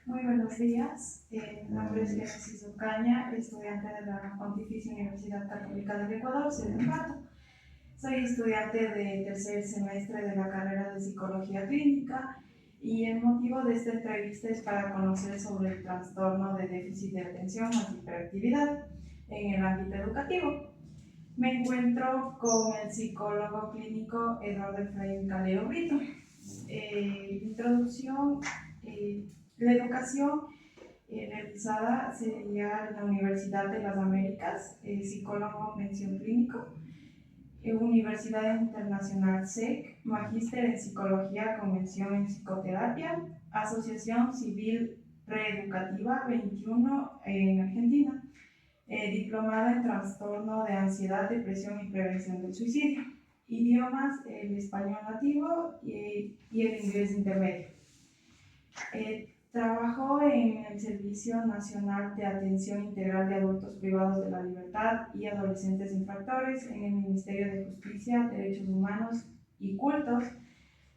Muy buenos días, mi nombre es Génesis Ocaña, estudiante de la Pontificia Universidad Católica del Ecuador, sede en Pato. Soy estudiante de tercer semestre de la carrera de Psicología Clínica y el motivo de esta entrevista es para conocer sobre el trastorno de déficit de atención o hiperactividad en el ámbito educativo. Me encuentro con el psicólogo clínico Eduardo Efraín Calero Brito. Introducción, la educación realizada sería en la Universidad de las Américas, psicólogo mención clínico, Universidad Internacional SEC, magíster en psicología con mención en psicoterapia, Asociación Civil Reeducativa 21 en Argentina, diplomada en trastorno de ansiedad, depresión y prevención del suicidio. Idiomas, el español nativo y el inglés intermedio. Trabajó en el Servicio Nacional de Atención Integral de Adultos Privados de la Libertad y Adolescentes Infractores en el Ministerio de Justicia, Derechos Humanos y Cultos.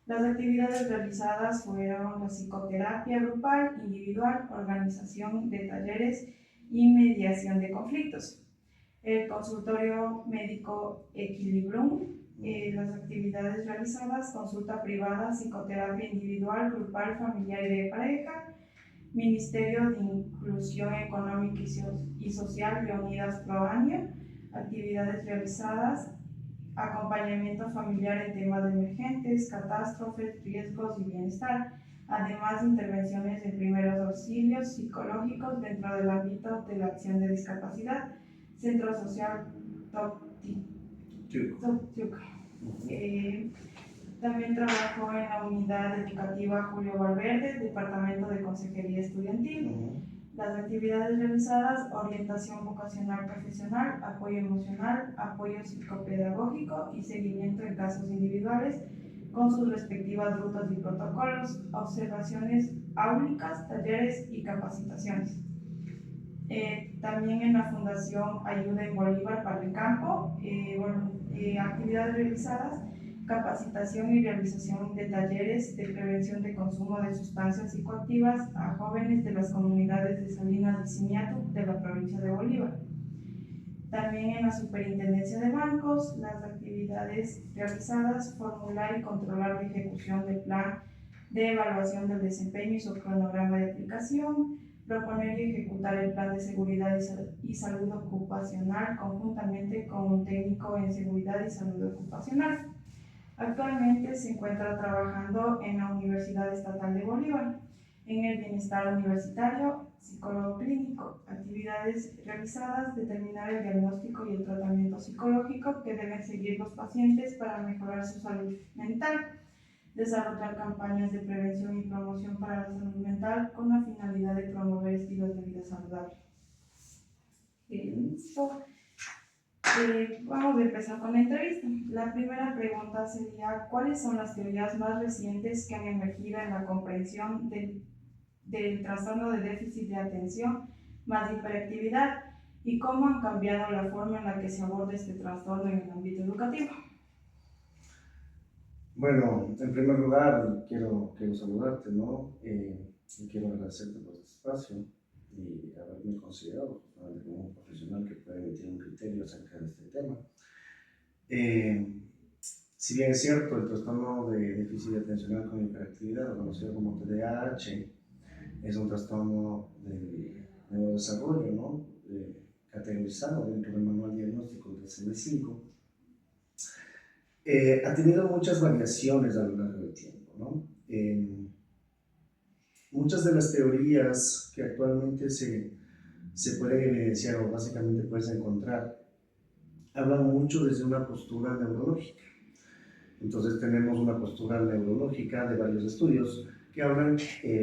Las actividades realizadas fueron la psicoterapia grupal, individual, organización de talleres y mediación de conflictos. El consultorio médico Equilibrum, las actividades realizadas, consulta privada, psicoterapia individual, grupal, familiar y de pareja, Ministerio de Inclusión Económica y Social y Unidas Pro Año, actividades realizadas, acompañamiento familiar en temas de emergentes, catástrofes, riesgos y bienestar, además de intervenciones en primeros auxilios psicológicos dentro del ámbito de la acción de discapacidad, Centro Social Toptiuca. También trabajó en la unidad educativa Julio Valverde, Departamento de Consejería Estudiantil. Las actividades realizadas: orientación vocacional profesional, apoyo emocional, apoyo psicopedagógico y seguimiento en casos individuales con sus respectivas rutas y protocolos, observaciones áulicas, talleres y capacitaciones. También en la Fundación Ayuda en Bolívar para el Campo, actividades realizadas: capacitación y realización de talleres de prevención de consumo de sustancias psicoactivas a jóvenes de las comunidades de Salinas y Simiatu de la provincia de Bolívar. También en la Superintendencia de Bancos, las actividades realizadas: formular y controlar la ejecución del plan de evaluación del desempeño y su cronograma de aplicación, proponer y ejecutar el plan de seguridad y salud ocupacional conjuntamente con un técnico en seguridad y salud ocupacional. Actualmente se encuentra trabajando en la Universidad Estatal de Bolívar, en el bienestar universitario, psicólogo clínico, actividades realizadas: determinar el diagnóstico y el tratamiento psicológico que deben seguir los pacientes para mejorar su salud mental, desarrollar campañas de prevención y promoción para la salud mental con la finalidad de promover estilos de vida saludables. Vamos a empezar con la entrevista. La primera pregunta sería: ¿cuáles son las teorías más recientes que han emergido en la comprensión del trastorno de déficit de atención más hiperactividad y cómo han cambiado la forma en la que se aborda este trastorno en el ámbito educativo? Bueno, en primer lugar quiero saludarte, ¿no? Y quiero agradecerte por este espacio y haberme considerado justamente como un profesional que puede emitir un criterio acerca de este tema. Si bien es cierto, el trastorno de déficit atencional con hiperactividad, conocido como TDAH, es un trastorno del neurodesarrollo, ¿no? Categorizado dentro del manual diagnóstico del DSM-5. Ha tenido muchas variaciones a lo largo del tiempo, ¿no? Muchas de las teorías que actualmente se pueden evidenciar o básicamente puedes encontrar hablan mucho desde una postura neurológica. Entonces tenemos una postura neurológica de varios estudios que hablan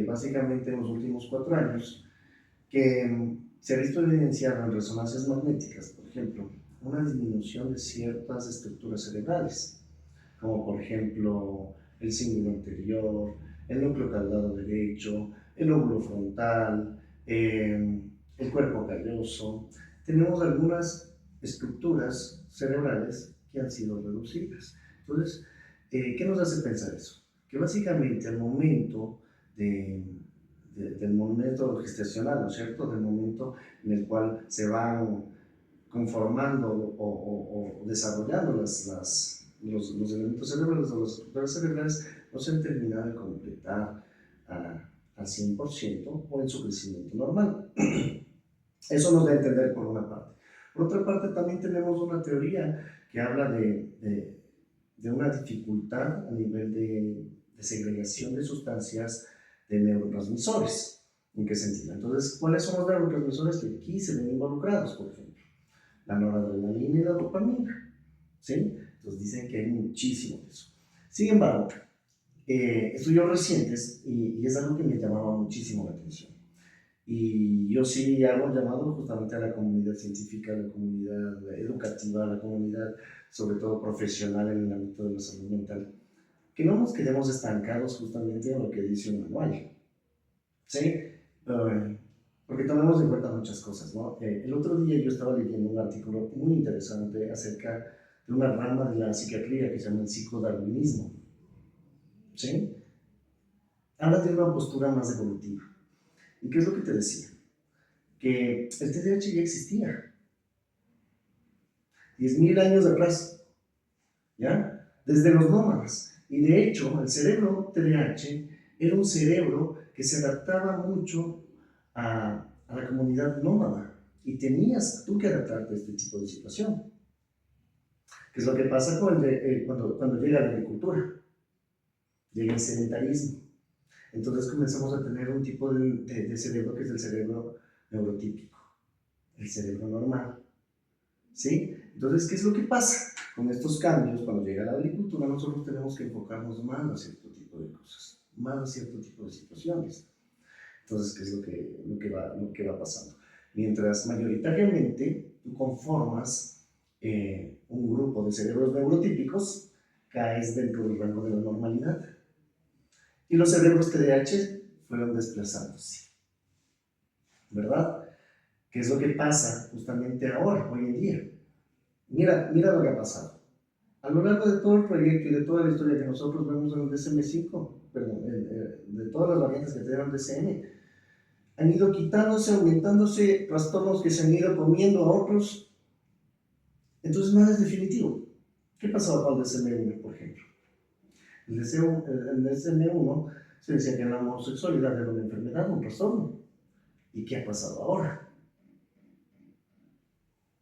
básicamente en los últimos 4 años que se ha visto evidenciado en resonancias magnéticas, por ejemplo, una disminución de ciertas estructuras cerebrales, como por ejemplo el cíngulo anterior, el núcleo caudado derecho, el lóbulo frontal, el cuerpo calloso. Tenemos algunas estructuras cerebrales que han sido reducidas. Entonces, ¿qué nos hace pensar eso? Que básicamente al momento de del momento gestacional, ¿no es cierto? Del momento en el cual se van conformando o desarrollando los elementos cerebrales o las estructuras cerebrales, no se han terminado de completar al 100% o en su crecimiento normal. Eso nos da a entender por una parte. Por otra parte, también tenemos una teoría que habla de una dificultad a nivel de segregación de sustancias de neurotransmisores. ¿En qué sentido? Entonces, ¿cuáles son los neurotransmisores que aquí se ven involucrados, por ejemplo? La noradrenalina y la dopamina, ¿sí? Entonces dicen que hay muchísimo de eso. Sin embargo, estudios recientes, y es algo que me llamaba muchísimo la atención, y yo sí hago un llamado justamente a la comunidad científica, a la comunidad educativa, a la comunidad sobre todo profesional en el ámbito de la salud mental, que no nos quedemos estancados justamente en lo que dice un manual, ¿sí? Porque tomemos en cuenta muchas cosas, ¿no? El otro día yo estaba leyendo un artículo muy interesante acerca de una rama de la psiquiatría que se llama el psicodarwinismo, ¿sí? Habla de una postura más evolutiva. ¿Y qué es lo que te decía? Que el TDAH ya existía 10.000 años atrás, ¿ya? Desde los nómadas. Y de hecho, el cerebro TDAH era un cerebro que se adaptaba mucho a la comunidad nómada. Y tenías tú que adaptarte a este tipo de situación. ¿Qué es lo que pasa cuando llega la agricultura? Llega el sedentarismo. Entonces comenzamos a tener un tipo de cerebro que es el cerebro neurotípico, el cerebro normal. ¿Sí? Entonces, ¿qué es lo que pasa? Con estos cambios, cuando llega la agricultura, nosotros tenemos que enfocarnos más a cierto tipo de cosas, más a cierto tipo de situaciones. Entonces, ¿qué es lo que va pasando? Mientras mayoritariamente tú conformas un grupo de cerebros neurotípicos, caes dentro del rango de la normalidad. Y los cerebros TDAH fueron desplazándose, ¿verdad? ¿Qué es lo que pasa justamente ahora, hoy en día? Mira lo que ha pasado. A lo largo de todo el proyecto y de toda la historia que nosotros vemos en el DSM-5, perdón, de todas las variantes que tiene el DSM, han ido quitándose, aumentándose trastornos que se han ido comiendo a otros. Entonces nada es definitivo. ¿Qué pasaba con el DSM-1, por ejemplo? El DSM-1 se decía que la homosexualidad era una enfermedad, un trastorno. ¿Y qué ha pasado ahora?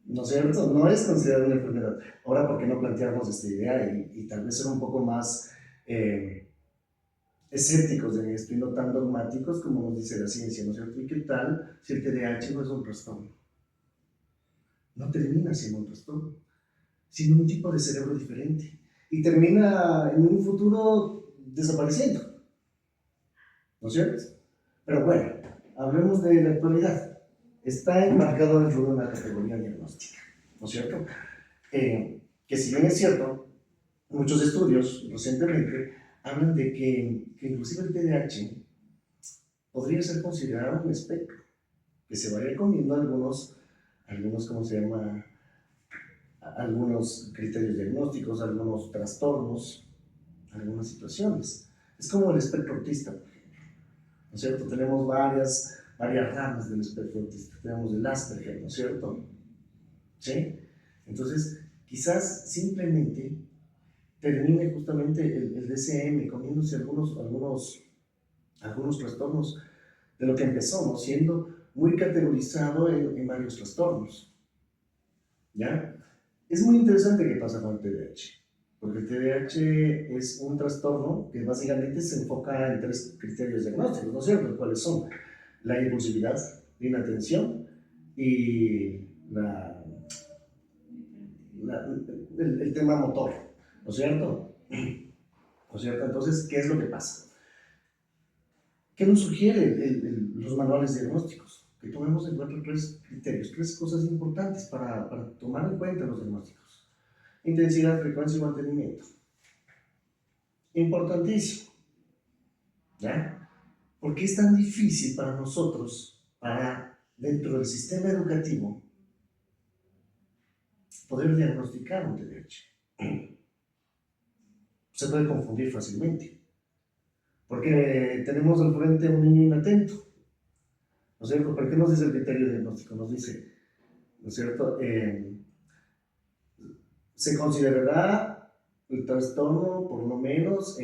¿No es cierto? No es considerada una enfermedad. Ahora, ¿por qué no plantearnos esta idea y tal vez ser un poco más escépticos en esto y no tan dogmáticos como nos dice la ciencia, ¿no es cierto? ¿Y qué tal si el TDAH no es un trastorno? No termina siendo un trastorno, sino un tipo de cerebro diferente. Y termina en un futuro desapareciendo, ¿no es cierto? Pero bueno, hablemos de la actualidad. Está enmarcado dentro de una categoría diagnóstica, ¿no es cierto? Que si bien es cierto, muchos estudios recientemente hablan de que inclusive el TDAH podría ser considerado un espectro, que se vaya comiendo algunos ¿cómo se llama? Algunos criterios diagnósticos, algunos trastornos, algunas situaciones. Es como el espectro autista, ¿no es cierto? Tenemos varias ramas del espectro autista. Tenemos el Asperger, ¿no es cierto? ¿Sí? Entonces, quizás simplemente termine justamente el DSM comiéndose algunos trastornos de lo que empezó, ¿no? Siendo muy categorizado en varios trastornos, ¿ya? Es muy interesante qué pasa con el TDAH, porque el TDAH es un trastorno que básicamente se enfoca en 3 criterios diagnósticos, ¿no es cierto? ¿Cuáles son? La impulsividad, la inatención y el tema motor, ¿no es cierto? ¿No es cierto? Entonces, ¿qué es lo que pasa? ¿Qué nos sugiere los manuales diagnósticos? Que tomemos en cuenta 3 criterios, 3 cosas importantes para tomar en cuenta los diagnósticos. Intensidad, frecuencia y mantenimiento. Importantísimo, ¿ya? ¿Por qué es tan difícil para nosotros, dentro del sistema educativo, poder diagnosticar un TDAH? Se puede confundir fácilmente. ¿Por Porque tenemos al frente a un niño inatento, ¿no es cierto? ¿Por qué nos dice el criterio diagnóstico? Nos dice, ¿no es cierto? Se considerará el trastorno, por lo menos,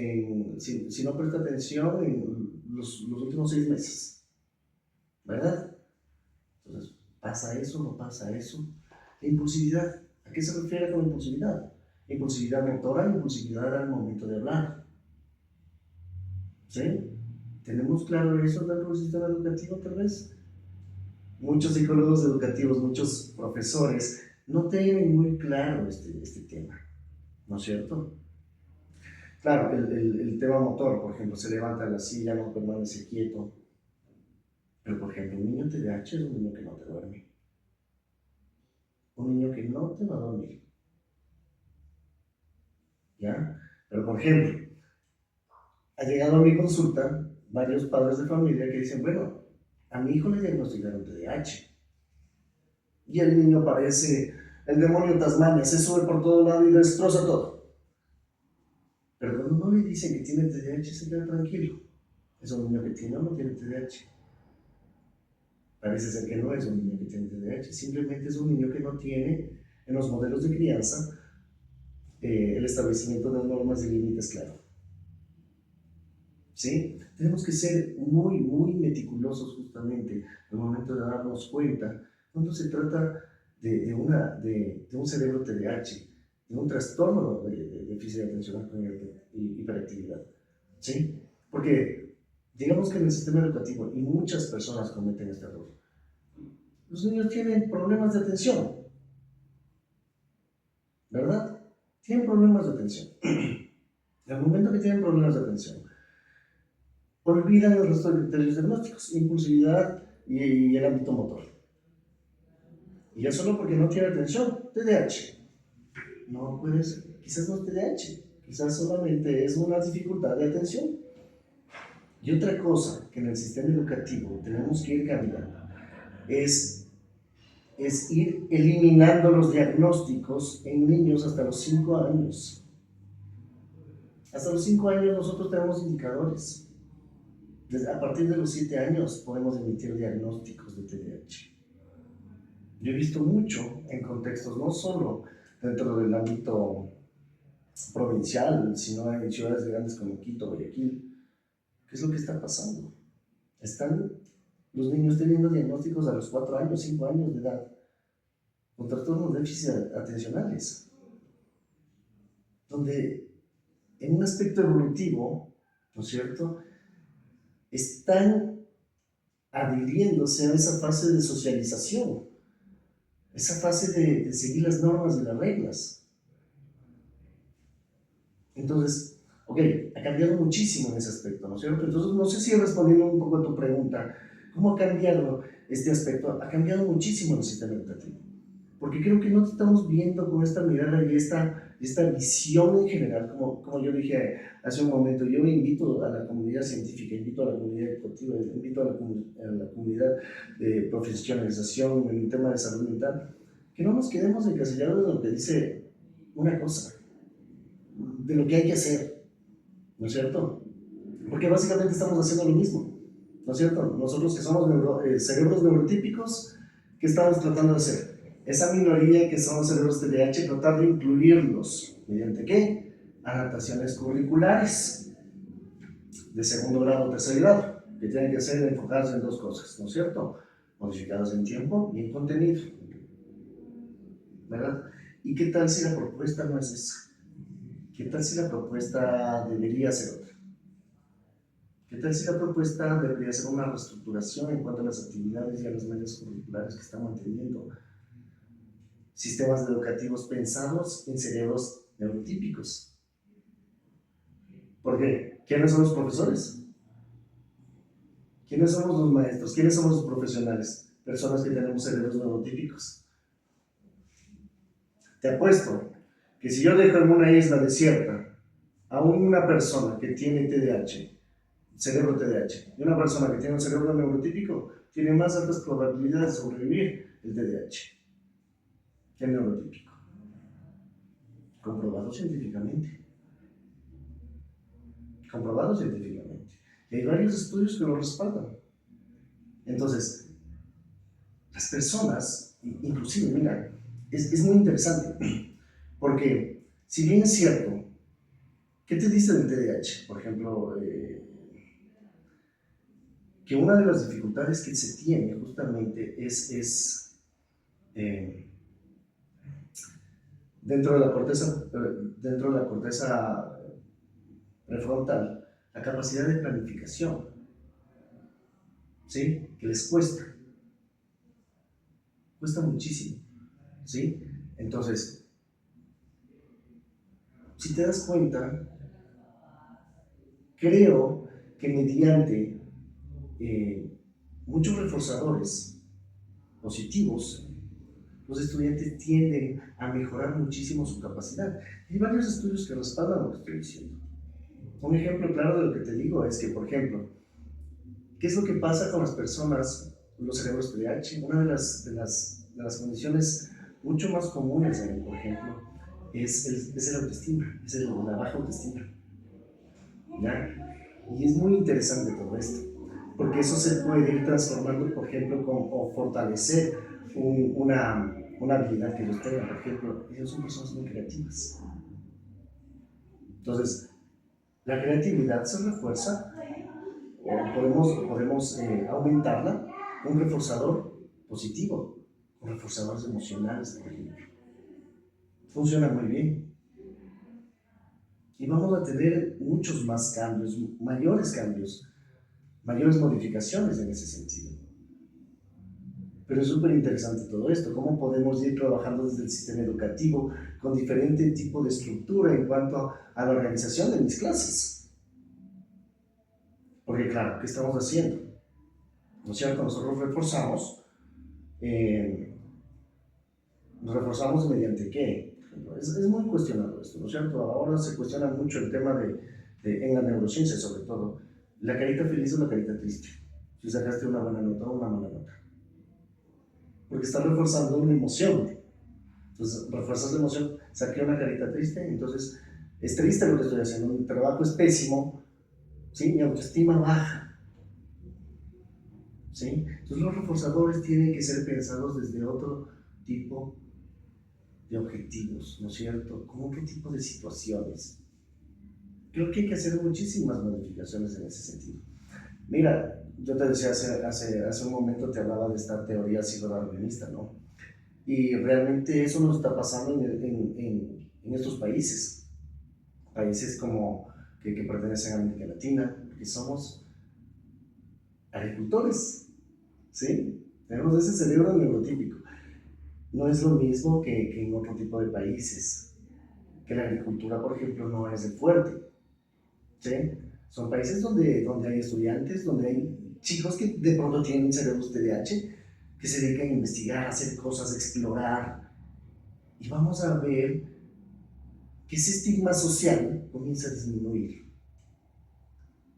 si no presta atención, en los últimos 6 meses, ¿verdad? Entonces, ¿pasa eso? ¿No pasa eso? La impulsividad, ¿a qué se refiere con impulsividad? Impulsividad motora, impulsividad al momento de hablar, ¿sí? ¿Tenemos claro eso dentro del sistema educativo, tal vez? Muchos psicólogos educativos, muchos profesores no tienen muy claro este tema, ¿no es cierto? Claro, el tema motor, por ejemplo, se levanta de la silla, no permanece quieto. Pero, por ejemplo, un niño TDAH es un niño que no te duerme. Un niño que no te va a dormir. ¿Ya? Pero, por ejemplo, ha llegado a mi consulta varios padres de familia que dicen, bueno, a mi hijo le diagnosticaron TDAH. Y el niño parece el demonio Tasmania, se sube por todo lado y destroza todo. Pero cuando no le dicen que tiene TDAH, se queda tranquilo. ¿Es un niño que tiene o no tiene TDAH? Parece ser que no es un niño que tiene TDAH, simplemente es un niño que no tiene en los modelos de crianza el establecimiento de normas y límites claros. ¿Sí? Tenemos que ser muy, muy meticulosos justamente al momento de darnos cuenta cuando se trata de un cerebro TDAH, de un trastorno de déficit atencional con hiperactividad. ¿Sí? Porque digamos que en el sistema educativo, y muchas personas cometen este error, los niños tienen problemas de atención, ¿verdad? Tienen problemas de atención. Al momento que tienen problemas de atención, olvidan el resto de criterios diagnósticos, impulsividad y el ámbito motor. Y ya solo porque no tiene atención, TDAH. No puede ser, quizás no es TDAH, quizás solamente es una dificultad de atención. Y otra cosa que en el sistema educativo tenemos que ir cambiando es ir eliminando los diagnósticos en niños hasta los 5 años. Hasta los 5 años nosotros tenemos indicadores. A partir de los 7 años podemos emitir diagnósticos de TDAH. Yo he visto mucho en contextos no solo dentro del ámbito provincial, sino en ciudades grandes como Quito, Guayaquil. ¿Qué es lo que está pasando? Están los niños teniendo diagnósticos a los 4 años, 5 años de edad, con trastornos de déficit atencionales, donde en un aspecto evolutivo, ¿no es cierto?, están adhiriéndose a esa fase de socialización, esa fase de seguir las normas y las reglas. Entonces, ok, ha cambiado muchísimo en ese aspecto, ¿no es cierto? Entonces, no sé si respondiendo un poco a tu pregunta, ¿cómo ha cambiado este aspecto? Ha cambiado muchísimo en el sistema educativo, porque creo que no estamos viendo con esta mirada y esta visión en general, como yo dije hace un momento. Yo invito a la comunidad científica, invito a la comunidad educativa, invito a la comunidad de profesionalización en el tema de salud mental, que no nos quedemos encasillados en lo que dice una cosa, de lo que hay que hacer, ¿no es cierto? Porque básicamente estamos haciendo lo mismo, ¿no es cierto? Nosotros que somos cerebros neurotípicos, ¿qué estamos tratando de hacer? Esa minoría que son los cerebros TDAH, tratar de incluirlos, ¿mediante qué? Adaptaciones curriculares de segundo grado o tercer grado, que tienen que ser enfocadas en 2 cosas, ¿no es cierto? Modificadas en tiempo y en contenido, ¿verdad? ¿Y qué tal si la propuesta no es esa? ¿Qué tal si la propuesta debería ser otra? ¿Qué tal si la propuesta debería ser una reestructuración en cuanto a las actividades y a los medios curriculares que están manteniendo? Sistemas educativos pensados en cerebros neurotípicos. ¿Por qué? ¿Quiénes son los profesores? ¿Quiénes somos los maestros? ¿Quiénes somos los profesionales? Personas que tenemos cerebros neurotípicos. Te apuesto que si yo dejo en una isla desierta a una persona que tiene TDAH, cerebro TDAH, y una persona que tiene un cerebro neurotípico, tiene más altas probabilidades de sobrevivir el TDAH que el neurotípico. Comprobado científicamente. Comprobado científicamente. Hay varios estudios que lo respaldan. Entonces, las personas, inclusive, mira, es muy interesante, porque si bien es cierto, ¿qué te dice del TDAH? Por ejemplo, que una de las dificultades que se tiene justamente es dentro de la corteza prefrontal, la capacidad de planificación, ¿sí? Que les cuesta muchísimo, ¿sí? Entonces, si te das cuenta, creo que mediante muchos reforzadores positivos, los estudiantes tienden a mejorar muchísimo su capacidad. Hay varios estudios que respaldan lo que estoy diciendo. Un ejemplo claro de lo que te digo es que, por ejemplo, ¿qué es lo que pasa con las personas, los cerebros TDAH? Una de las condiciones mucho más comunes, por ejemplo, es el autoestima, es la baja autoestima. ¿Ya? Y es muy interesante todo esto, porque eso se puede ir transformando, por ejemplo, o fortalecer una habilidad que ellos tengan. Por ejemplo, ellos son personas muy creativas. Entonces, la creatividad se refuerza, o podemos aumentarla con un reforzador positivo, con reforzadores emocionales, por ejemplo. Funciona muy bien. Y vamos a tener muchos más cambios, mayores modificaciones en ese sentido. Pero es súper interesante todo esto, cómo podemos ir trabajando desde el sistema educativo con diferente tipo de estructura en cuanto a la organización de mis clases. Porque claro, ¿qué estamos haciendo? ¿No es cierto? Nosotros nos reforzamos mediante qué. Es muy cuestionado esto, ¿no es cierto? Ahora se cuestiona mucho el tema en la neurociencia sobre todo, la carita feliz o la carita triste. Si sacaste una buena nota o una mala nota. Porque está reforzando una emoción. Entonces, refuerzas la emoción, saqué una carita triste, entonces es triste lo que estoy haciendo, mi trabajo es pésimo, ¿sí? Mi autoestima baja, ¿sí? Entonces los reforzadores tienen que ser pensados desde otro tipo de objetivos, ¿no es cierto? ¿Cómo qué tipo de situaciones? Creo que hay que hacer muchísimas modificaciones en ese sentido. Mira, yo te decía hace un momento, te hablaba de esta teoría psicodarwinista, ¿no? Y realmente eso nos está pasando en estos países como que pertenecen a América Latina, que somos agricultores, ¿sí? Tenemos ese cerebro neurotípico. No es lo mismo que en otro tipo de países, que la agricultura, por ejemplo, no es el fuerte, ¿sí? Son países donde hay estudiantes, donde hay chicos que de pronto tienen cerebros TDAH, que se dedican a investigar, a hacer cosas, a explorar, y vamos a ver que ese estigma social comienza a disminuir,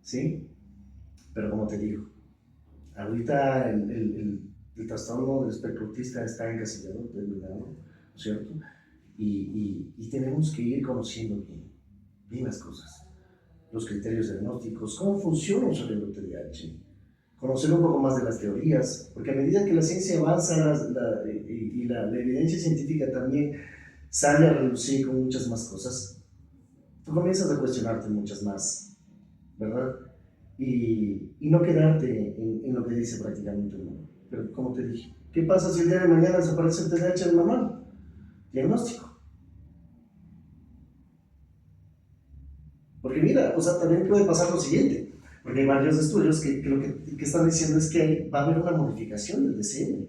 ¿sí? Pero como te digo, ahorita el trastorno del espectro autista está encasillado, determinado, ¿no es cierto? Y tenemos que ir conociendo bien las cosas, los criterios diagnósticos, cómo funciona un cerebro TDAH, conocer un poco más de las teorías, porque a medida que la ciencia avanza y la evidencia científica también sale a relucir con muchas más cosas, tú comienzas a cuestionarte muchas más, ¿verdad? Y no quedarte en lo que dice prácticamente uno. Pero como te dije, ¿qué pasa si el día de mañana desaparece el TDAH del manual? Diagnóstico. Porque mira, o sea, también puede pasar lo siguiente, porque hay varios estudios que lo que están diciendo es que va a haber una modificación del DCM.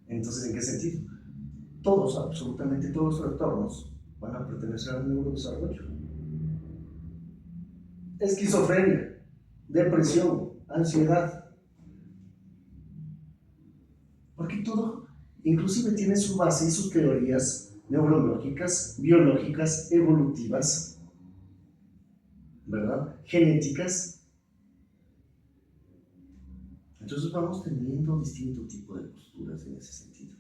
Entonces, ¿en qué sentido? Todos, absolutamente todos los trastornos van a pertenecer al neurodesarrollo. Esquizofrenia, depresión, ansiedad. Porque todo, inclusive tiene su base y sus teorías neurológicas, biológicas, evolutivas, ¿verdad? Genéticas. Entonces vamos teniendo distinto tipo de posturas en ese sentido.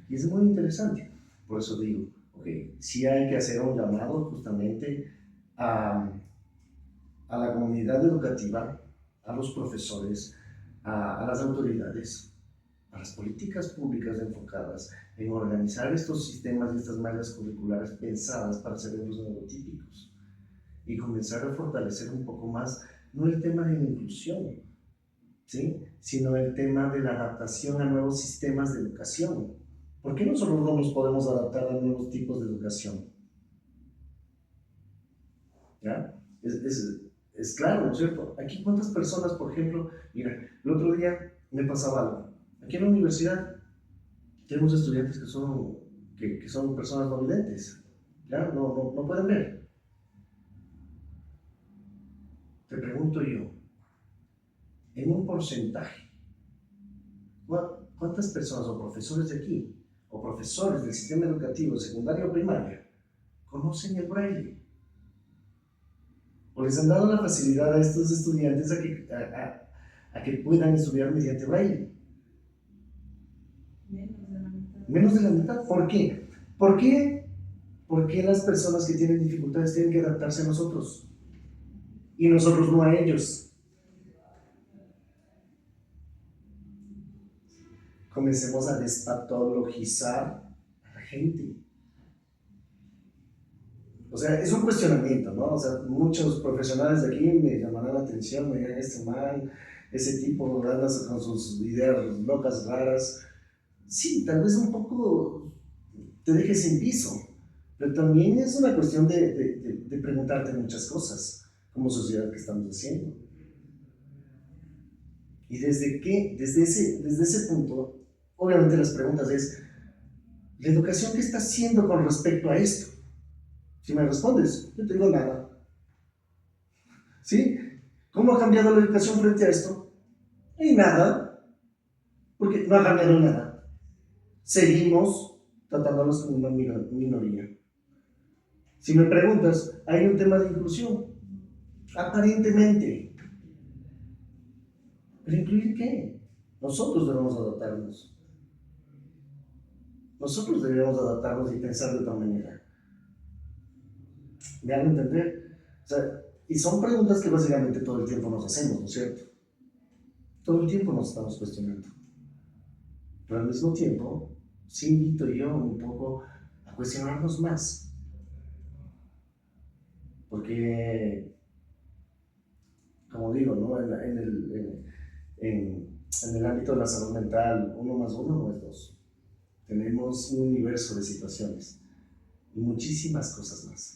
Y es muy interesante. Por eso digo, ok, sí hay que hacer un llamado justamente a a la comunidad educativa, a los profesores, a las autoridades, a las políticas públicas enfocadas en organizar estos sistemas y estas mallas curriculares pensadas para cerebros neurotípicos y comenzar a fortalecer un poco más, no el tema de la inclusión, ¿sí?, sino el tema de la adaptación a nuevos sistemas de educación. ¿Por qué nosotros no nos podemos adaptar a nuevos tipos de educación? ¿Ya? Es claro, ¿no es cierto? Aquí cuántas personas, por ejemplo, mira, el otro día me pasaba algo. Aquí en la universidad tenemos estudiantes que son personas no videntes, ¿ya? No pueden ver. Te pregunto yo, en un porcentaje, ¿cuántas personas o profesores de aquí, o profesores del sistema educativo secundario o primaria, conocen el braille? ¿O les han dado la facilidad a estos estudiantes a que puedan estudiar mediante braille? Menos de la mitad. ¿Por qué? ¿Por qué las personas que tienen dificultades tienen que adaptarse a nosotros? Y nosotros no a ellos. Comencemos a despatologizar a la gente. O sea, es un cuestionamiento, ¿no? O sea, muchos profesionales de aquí me llamarán la atención, me dirán, este man, ese tipo, anda con sus ideas locas, raras. Sí, tal vez un poco te dejes sin piso, pero también es una cuestión de preguntarte muchas cosas como sociedad que estamos haciendo. Y desde ese punto, obviamente las preguntas es, ¿la educación qué está haciendo con respecto a esto? Si me respondes, yo te digo nada. ¿Sí? ¿Cómo ha cambiado la educación frente a esto? Y nada, porque no ha cambiado nada. Seguimos tratándonos como una minoría. Si me preguntas, ¿hay un tema de inclusión? Aparentemente. ¿Pero incluir qué? Nosotros debemos adaptarnos. Nosotros debemos adaptarnos y pensar de otra manera. ¿Me hago entender? O sea, y son preguntas que básicamente todo el tiempo nos hacemos, ¿no es cierto? Todo el tiempo nos estamos cuestionando. Pero al mismo tiempo, sí invito yo un poco a cuestionarnos más. Porque, como digo, ¿no? En el ámbito de la salud mental, 1 más 1 no es 2. Tenemos un universo de situaciones y muchísimas cosas más.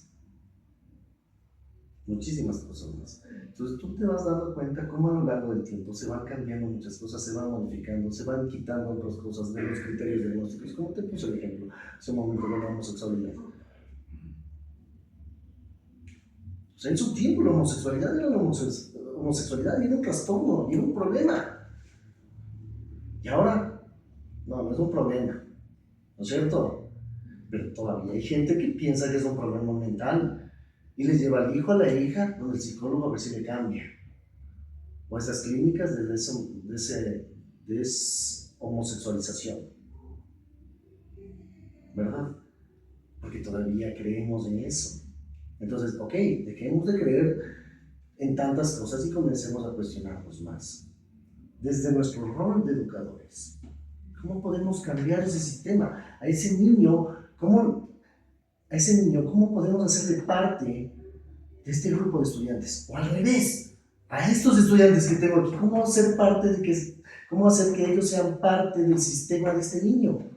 Muchísimas cosas más. Entonces tú te vas dando cuenta cómo a lo largo del tiempo se van cambiando muchas cosas, se van modificando, se van quitando otras cosas de los criterios diagnósticos. Como te puse el ejemplo hace un momento de la homosexualidad. O sea, en su tiempo la homosexualidad era homosexualidad y era un trastorno, y era un problema. Y ahora, no es un problema, ¿no es cierto? Pero todavía hay gente que piensa que es un problema mental y les lleva al hijo, a la hija, con el psicólogo a ver si le cambia. O esas clínicas de deshomosexualización, ¿verdad? Porque todavía creemos en eso. Entonces, ok, dejemos de creer en tantas cosas y comencemos a cuestionarnos más. Desde nuestro rol de educadores, ¿cómo podemos cambiar ese sistema? A ese niño, ¿cómo podemos hacerle parte de este grupo de estudiantes? O al revés, a estos estudiantes que tengo aquí, ¿cómo hacer que ellos sean parte del sistema de este niño?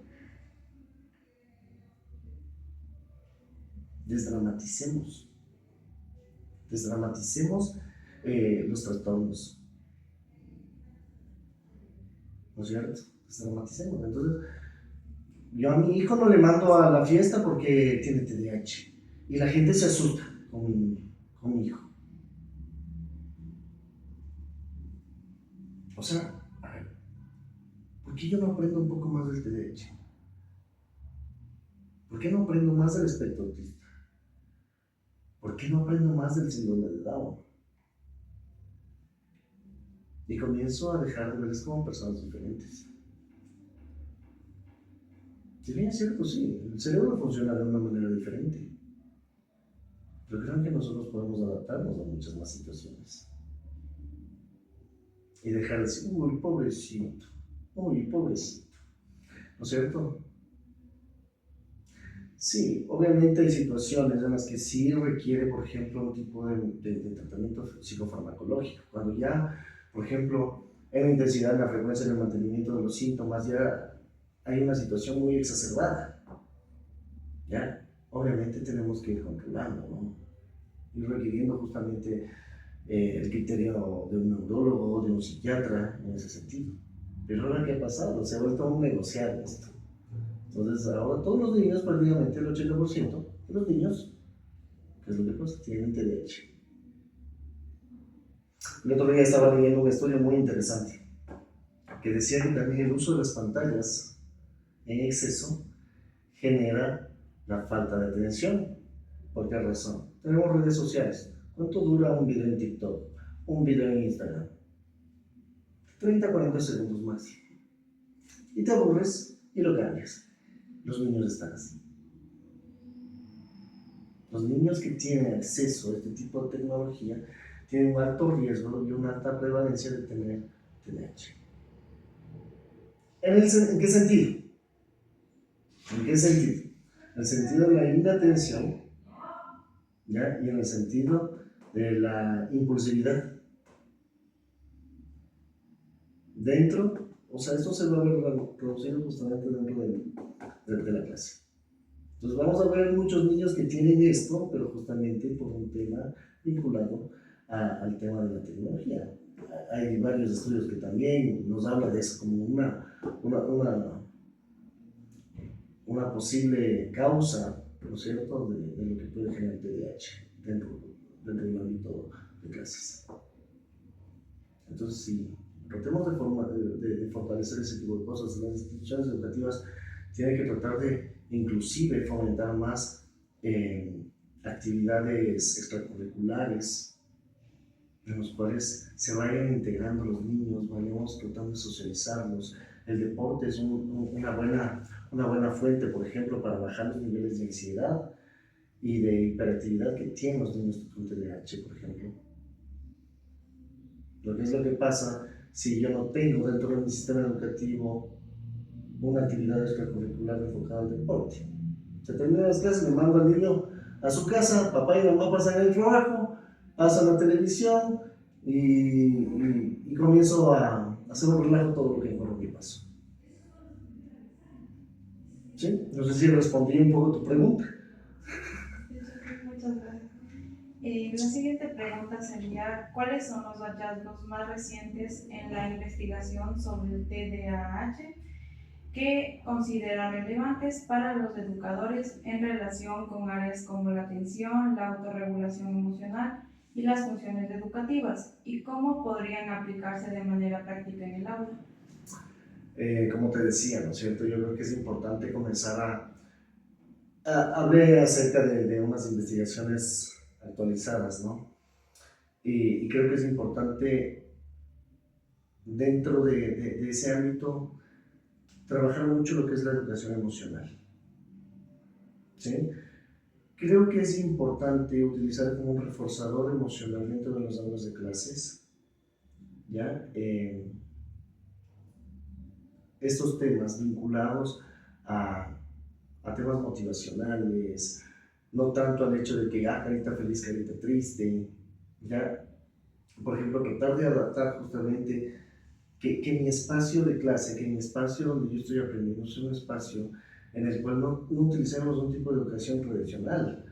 Desdramaticemos los trastornos, ¿no es cierto? Desdramaticemos. Entonces, yo a mi hijo no le mando a la fiesta porque tiene TDAH y la gente se asusta con mi hijo. O sea, a ver, ¿por qué yo no aprendo un poco más del TDAH? ¿Por qué no aprendo más del espectro autista? ¿Por qué no aprendo más del síndrome de Down? Y comienzo a dejar de verles como personas diferentes. Si bien es cierto, sí, el cerebro funciona de una manera diferente. Pero creo que nosotros podemos adaptarnos a muchas más situaciones. Y dejar de decir, uy, pobrecito, ¿no es cierto? Sí, obviamente hay situaciones en las que sí requiere, por ejemplo, un tipo de tratamiento psicofarmacológico. Cuando ya, por ejemplo, en la intensidad, en la frecuencia, en el mantenimiento de los síntomas, ya hay una situación muy exacerbada, ¿ya? Obviamente tenemos que ir controlando, ¿no? Ir requiriendo justamente el criterio de un neurólogo o de un psiquiatra en ese sentido. Pero ahora, ¿qué ha pasado? Se ha vuelto un negociar esto. Entonces, ahora todos los niños, prácticamente el 80% de los niños, ¿qué es lo que pasa? Tienen TDAH. El otro día estaba leyendo un estudio muy interesante que decía que también el uso de las pantallas en exceso genera la falta de atención. ¿Por qué razón? Tenemos redes sociales. ¿Cuánto dura un video en TikTok? Un video en Instagram. 30-40 segundos máximo. Y te aburres y lo cambias. Los niños están así. Los niños que tienen acceso a este tipo de tecnología tienen un alto riesgo y una alta prevalencia de tener TDAH. ¿En qué sentido? ¿En qué sentido? En el sentido de la inatención, ¿ya? Y en el sentido de la impulsividad. Dentro, o sea, esto se va a ver producido justamente dentro de la clase. Entonces vamos a ver muchos niños que tienen esto, pero justamente por un tema vinculado al tema de la tecnología. Hay varios estudios que también nos hablan de eso como una posible causa, ¿no es cierto?, de lo que puede generar TDAH dentro del ámbito de clases. Entonces, si tratemos de fortalecer ese tipo de cosas, las instituciones educativas tienen que tratar de inclusive fomentar más actividades extracurriculares en los cuales se vayan integrando los niños, vayamos tratando de socializarlos. El deporte es una buena fuente, por ejemplo, para bajar los niveles de ansiedad y de hiperactividad que tienen los niños con TDAH, por ejemplo. Lo que es lo que pasa si yo no tengo dentro de mi sistema educativo una actividad extracurricular enfocada al deporte. Se terminan las clases, me mando al niño a su casa, papá y mamá pasan el trabajo, pasan la televisión y comienzo a hacer un relajo todo lo que encuentro en mi paso. ¿Sí? No sé si respondí un poco tu pregunta. Muchas gracias. La siguiente pregunta sería, ¿cuáles son los hallazgos más recientes en la investigación sobre el TDAH que considera relevantes para los educadores en relación con áreas como la atención, la autorregulación emocional y las funciones educativas, y cómo podrían aplicarse de manera práctica en el aula? Como te decía, ¿no es cierto? Yo creo que es importante comenzar hablé acerca de unas investigaciones actualizadas, ¿no? Y creo que es importante dentro de ese ámbito trabajar mucho lo que es la educación emocional, ¿sí? Creo que es importante utilizar como un reforzador emocional dentro de los aulas de clases, ¿ya? Estos temas vinculados a temas motivacionales, no tanto al hecho de que, carita feliz, carita triste, ¿ya? Por ejemplo, tratar de adaptar justamente que mi espacio de clase, que mi espacio donde yo estoy aprendiendo sea un espacio en el cual no utilicemos un tipo de educación tradicional,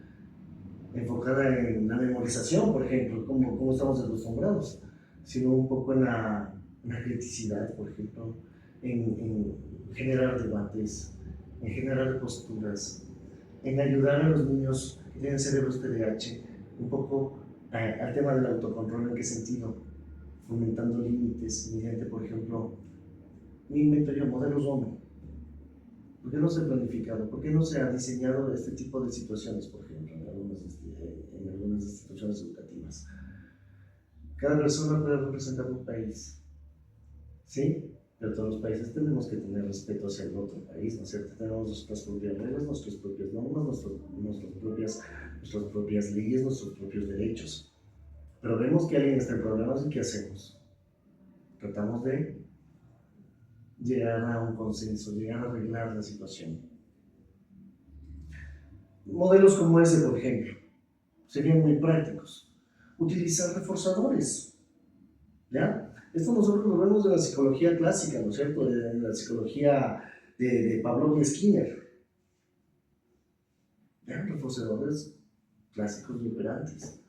enfocada en la memorización, por ejemplo, como estamos acostumbrados, sino un poco en la criticidad, por ejemplo, en generar debates, en generar posturas, en ayudar a los niños que tienen cerebros TDAH un poco al tema del autocontrol. ¿En qué sentido? Fomentando límites mediante, por ejemplo, me invento yo modelos OMI. ¿Por qué no se ha planificado? ¿Por qué no se ha diseñado este tipo de situaciones, por ejemplo, en algunas instituciones educativas? Cada persona puede representar un país, ¿sí? pero todos los países tenemos que tener respeto hacia el otro país, ¿no es cierto? Tenemos nuestras propias reglas, nuestras propias normas, nuestras propias leyes, nuestros propios derechos. Pero vemos que alguien está en problemas y ¿qué hacemos? Tratamos de llegar a un consenso, llegar a arreglar la situación. Modelos como ese, por ejemplo, serían muy prácticos. Utilizar reforzadores, ¿ya? Esto nosotros lo vemos de la psicología clásica, ¿no es cierto? De la psicología de Pavlov y Skinner. ¿Ya? Reforzadores clásicos y operantes.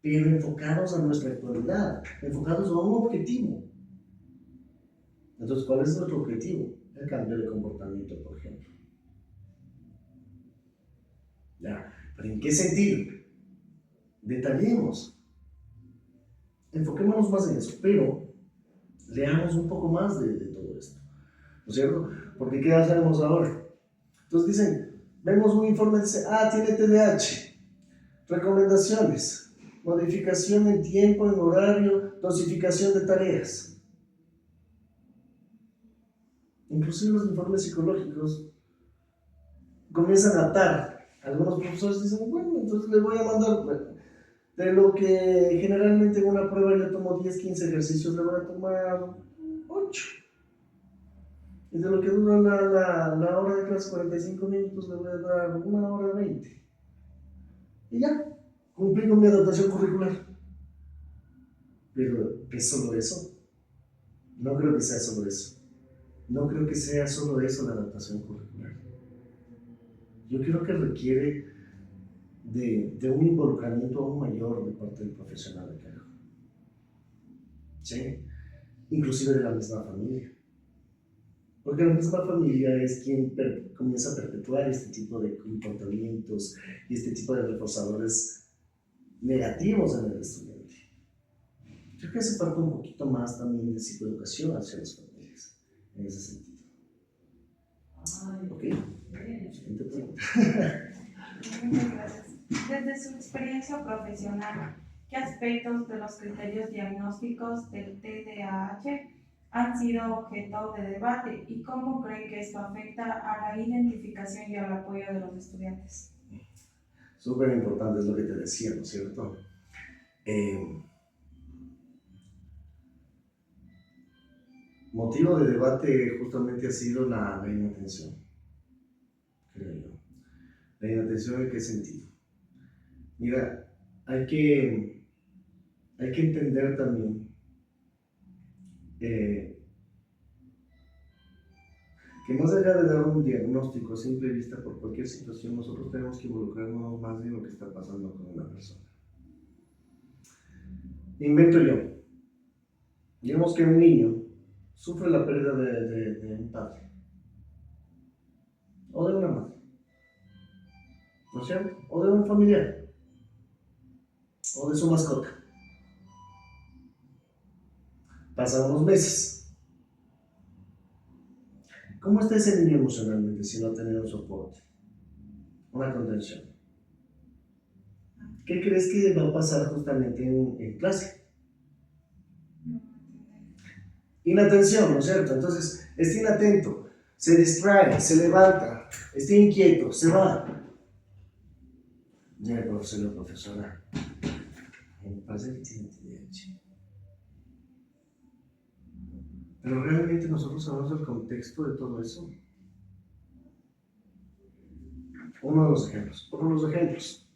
Pero enfocados a nuestra actualidad, enfocados a un objetivo. Entonces, ¿cuál es nuestro objetivo? El cambio de comportamiento, por ejemplo. ¿Ya? ¿Pero en qué sentido? Detallemos. Enfoquémonos más en eso, pero leamos un poco más de todo esto, ¿no es cierto? Porque ¿qué hacemos ahora? Entonces dicen, vemos un informe, dice, tiene TDAH, recomendaciones, modificación en tiempo, en horario, dosificación de tareas. Inclusive los informes psicológicos comienzan a atar. Algunos profesores dicen, bueno, entonces le voy a mandar, de lo que generalmente en una prueba yo tomo 10, 15 ejercicios, le voy a tomar 8. Y de lo que dura la hora de clase, 45 minutos, le voy a dar 1 hora 20. Y ya, cumplí con mi adaptación curricular. Pero, ¿es solo eso? No creo que sea solo eso. No creo que sea solo eso la adaptación curricular. Yo creo que requiere de un involucramiento aún mayor de parte del profesional de cargo. ¿Sí? Inclusive de la misma familia. Porque la misma familia es quien comienza a perpetuar este tipo de comportamientos y este tipo de reforzadores negativos en el estudiante. Creo que hace falta un poquito más también de psicoeducación hacia las familias, en ese sentido. ¿Ok? Siguiente pregunta. Muchas gracias. Desde su experiencia profesional, ¿qué aspectos de los criterios diagnósticos del TDAH han sido objeto de debate y cómo cree que esto afecta a la identificación y al apoyo de los estudiantes? Súper importante es lo que te decía, ¿no es cierto? Motivo de debate justamente ha sido la inatención, creo yo. La inatención, ¿en qué sentido? Mira, hay que entender también que más allá de dar un diagnóstico a simple vista por cualquier situación, nosotros tenemos que involucrarnos más en lo que está pasando con una persona. Invento yo. Digamos que un niño sufre la pérdida de un padre o de una madre, ¿no es cierto? O de un familiar o de su mascota. Pasan unos meses. ¿Cómo está ese niño emocionalmente si no ha tenido un soporte, una contención? ¿Qué crees que va a pasar justamente en clase? Inatención, ¿no es cierto? Entonces, está inatento, se distrae, se levanta, está inquieto, se va. Llega el profesor y la profesora. Me parece que tiene TDAH. Pero realmente nosotros sabemos el contexto de todo eso. Uno de los ejemplos.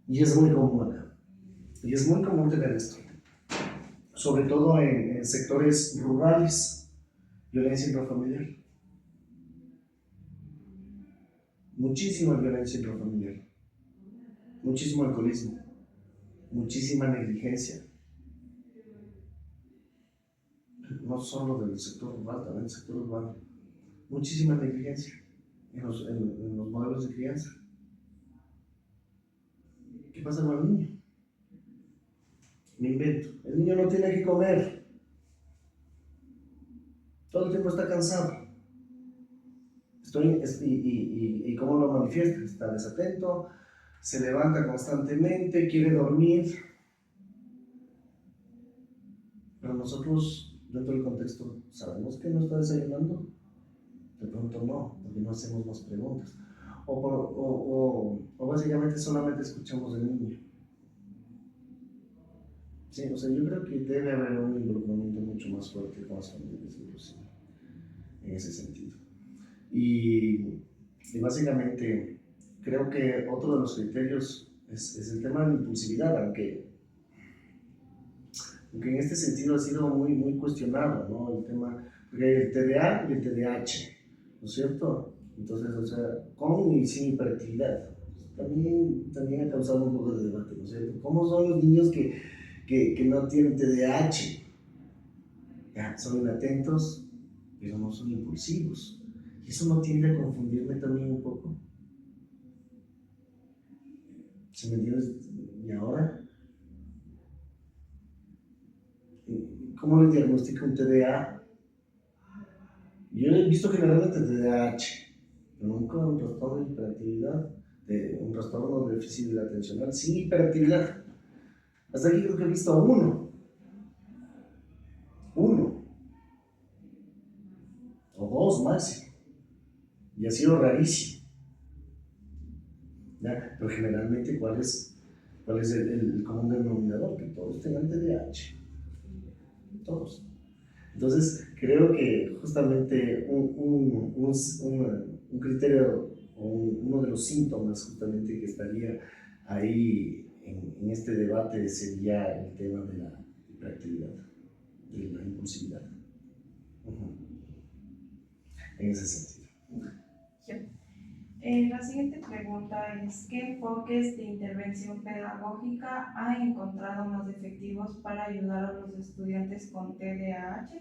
Y es muy común acá. Y es muy común tener esto. Sobre todo en sectores rurales, violencia intrafamiliar. Muchísima violencia intrafamiliar. Muchísimo alcoholismo. Muchísima negligencia. No solo del sector rural, también del sector urbano. Muchísima negligencia en los modelos de crianza. ¿Qué pasa con el niño? Me invento. El niño no tiene que comer. Todo el tiempo está cansado. ¿Y cómo lo manifiesta? Está desatento, se levanta constantemente, quiere dormir. pero nosotros, dentro del contexto, ¿sabemos que no está desayunando? De pronto no, porque no hacemos más preguntas. O básicamente solamente escuchamos al niño. Sí, o sea, yo creo que debe haber un involucramiento mucho más fuerte con las familias, inclusive, en ese sentido. Y básicamente, creo que otro de los criterios es el tema de la impulsividad, aunque en este sentido ha sido muy cuestionado, ¿no? El tema, porque el TDA y el TDAH, ¿no es cierto? Entonces, o sea, con y sin hiperactividad, también ha causado un poco de debate, ¿no es cierto? ¿Cómo son los niños que no tienen TDAH? Ya, son inatentos, pero no son impulsivos. Y eso no tiende a confundirme también un poco. ¿Se me entiendes? ¿Y ahora? ¿Cómo le diagnostica un TDA? Yo he visto generalmente TDAH, pero nunca un trastorno de hiperactividad, un trastorno de déficit atencional sin hiperactividad. Hasta aquí creo que he visto uno o dos máximo, y ha sido rarísimo. ¿Ya? Pero generalmente, ¿cuál es el común denominador? Que todos tengan TDAH, todos. Entonces, creo que justamente un criterio o uno de los síntomas justamente que estaría ahí en este debate sería el tema de la hiperactividad, de la impulsividad. En ese sentido. La siguiente pregunta es: ¿qué enfoques de intervención pedagógica ha encontrado más efectivos para ayudar a los estudiantes con TDAH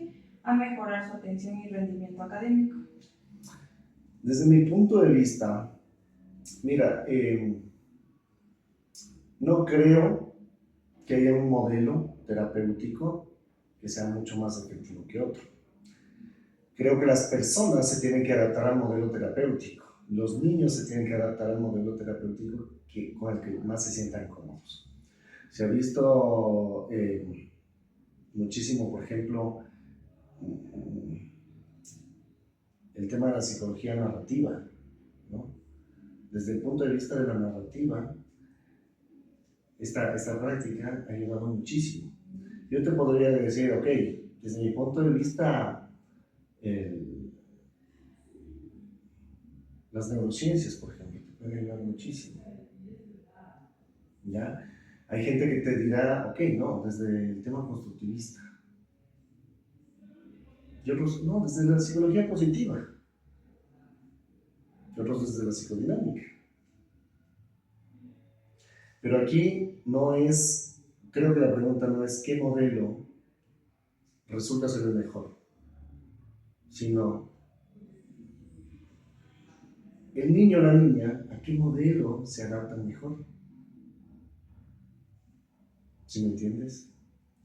a mejorar su atención y rendimiento académico? Desde mi punto de vista, mira, no creo que haya un modelo terapéutico que sea mucho más efectivo que otro. Creo que las personas se tienen que adaptar al modelo terapéutico. Los niños se tienen que adaptar al modelo terapéutico con el que más se sientan cómodos. Se ha visto muchísimo, por ejemplo, el tema de la psicología narrativa, ¿no? Desde el punto de vista de la narrativa, esta práctica ha ayudado muchísimo. Yo te podría decir, ok, desde mi punto de vista, las neurociencias, por ejemplo, te pueden ayudar muchísimo. ¿Ya? Hay gente que te dirá, ok, no, desde el tema constructivista. Y otros, no, desde la psicología positiva. Y otros desde la psicodinámica. Pero aquí no es, creo que la pregunta no es qué modelo resulta ser el mejor, sino el niño o la niña, ¿a qué modelo se adaptan mejor? ¿Sí me entiendes?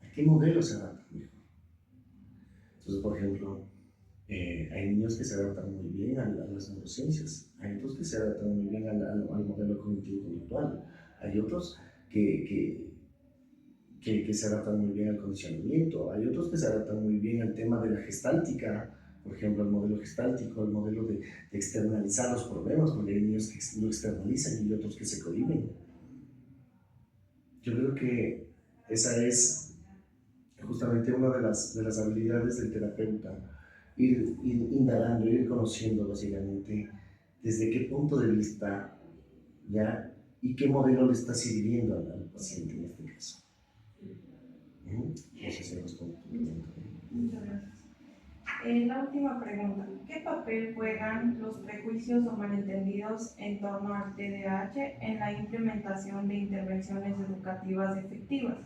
¿A qué modelo se adaptan mejor? Entonces, por ejemplo, hay niños que se adaptan muy bien a las neurociencias, hay otros que se adaptan muy bien al modelo cognitivo-conductual, hay otros que se adaptan muy bien al condicionamiento, hay otros que se adaptan muy bien al tema de la gestáltica, por ejemplo, el modelo gestáltico, el modelo de externalizar los problemas, porque hay niños que lo externalizan y otros que se cohiben. Yo creo que esa es justamente una de las habilidades del terapeuta, ir indagando, ir conociendo básicamente desde qué punto de vista, ¿ya? Y qué modelo le está sirviendo al paciente en este caso. No sé si respondo tu pregunta. Muchas gracias. La última pregunta: ¿qué papel juegan los prejuicios o malentendidos en torno al TDAH en la implementación de intervenciones educativas efectivas?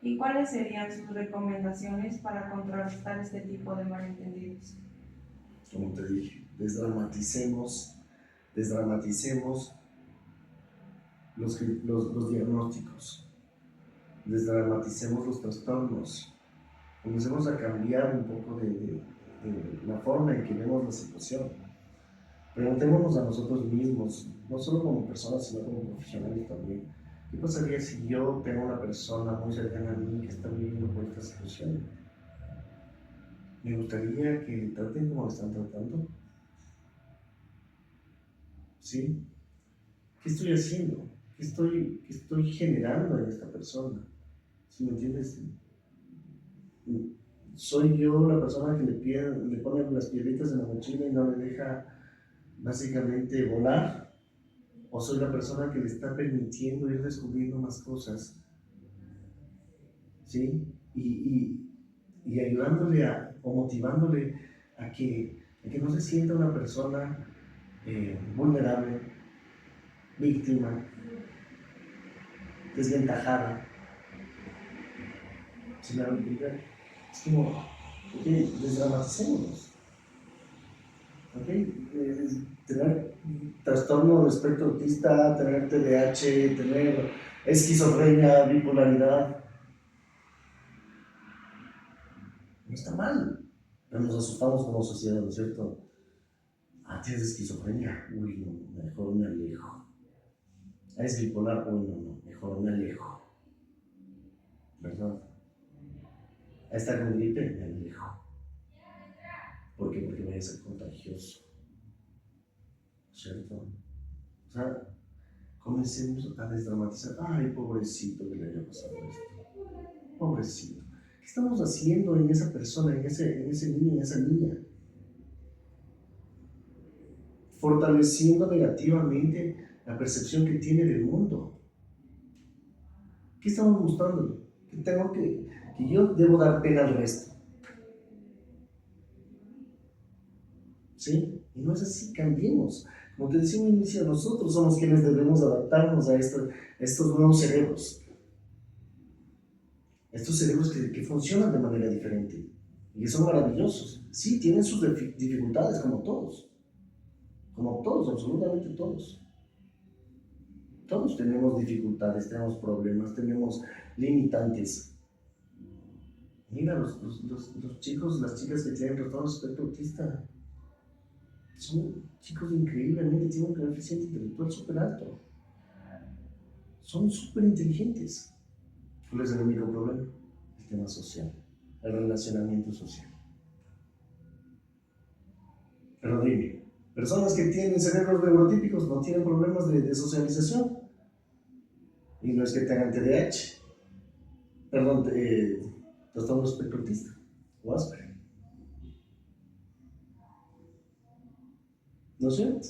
¿Y cuáles serían sus recomendaciones para contrarrestar este tipo de malentendidos? Como te dije, desdramaticemos los diagnósticos, desdramaticemos los trastornos, comencemos a cambiar un poco de la forma en que vemos la situación. Preguntémonos a nosotros mismos, no solo como personas, sino como profesionales también. ¿Qué pasaría si yo tengo una persona muy cercana a mí que está viviendo por esta situación? Me gustaría que traten como están tratando. ¿Sí? ¿Qué estoy haciendo? ¿Qué estoy generando en esta persona? ¿Sí me entiendes? ¿Soy yo la persona que le pone las piedritas en la mochila y no le deja básicamente volar? ¿O soy la persona que le está permitiendo ir descubriendo más cosas? ¿Sí? Y ayudándole o motivándole a que no se sienta una persona vulnerable, víctima, desventajada. ¿Sí me hago entender? Es como, ok, desdramaticémonos. ¿Ok? Tener trastorno de espectro autista, tener TDAH, tener esquizofrenia, bipolaridad, no está mal. Pero nos asustamos como sociedad, ¿no es cierto? Ah, tienes esquizofrenia, uy, no, mejor me alejo. Ah, es bipolar, uy, no, mejor me alejo. ¿Verdad? Ah, está con gripe, me alejo. ¿Por qué? Porque vaya a ser contagioso, ¿cierto? O sea, comencemos a desdramatizar. Ay, pobrecito que le haya pasado esto. Pobrecito. ¿Qué estamos haciendo en esa persona, en ese niño, en esa niña? Fortaleciendo negativamente la percepción que tiene del mundo. ¿Qué estamos mostrando? Que yo debo dar pena al resto. ¿Sí? Y no es así, cambiemos. Como te decía al inicio, nosotros somos quienes debemos adaptarnos a estos nuevos cerebros. Estos cerebros que funcionan de manera diferente y que son maravillosos. Sí, tienen sus dificultades como todos, absolutamente todos. Todos tenemos dificultades, tenemos problemas, tenemos limitantes. Mira, los chicos, las chicas que tienen trastorno de espectro autista son chicos increíblemente, tienen un coeficiente intelectual súper alto. Son súper inteligentes. ¿Cuál es el único problema? El tema social, el relacionamiento social. Pero dime, personas que tienen cerebros neurotípicos no tienen problemas de socialización. Y no es que tengan TDAH, perdón, trastorno espectro autista o Asperger. ¿No es cierto?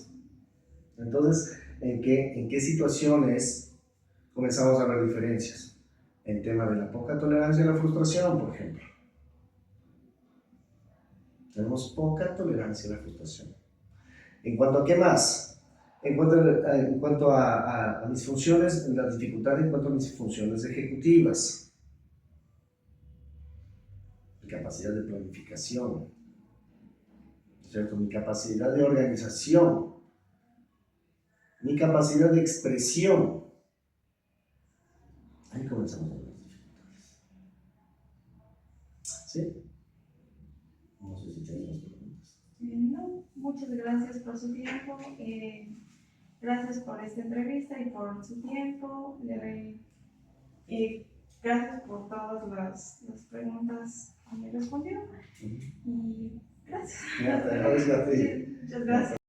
Entonces, ¿en qué situaciones comenzamos a ver diferencias? En tema de la poca tolerancia a la frustración, por ejemplo. Tenemos poca tolerancia a la frustración. ¿En cuanto a qué más? En cuanto a mis funciones, la dificultad en cuanto a mis funciones ejecutivas, mi capacidad de planificación, ¿cierto? Mi capacidad de organización, mi capacidad de expresión. Ahí comenzamos a ver las dificultades. ¿Sí? No sé si tenemos preguntas. No, muchas gracias por su tiempo. Gracias por esta entrevista y por su tiempo. Gracias por todas las preguntas que me respondió. Y gracias. Ya, te agradezco a ti. Sí, muchas gracias.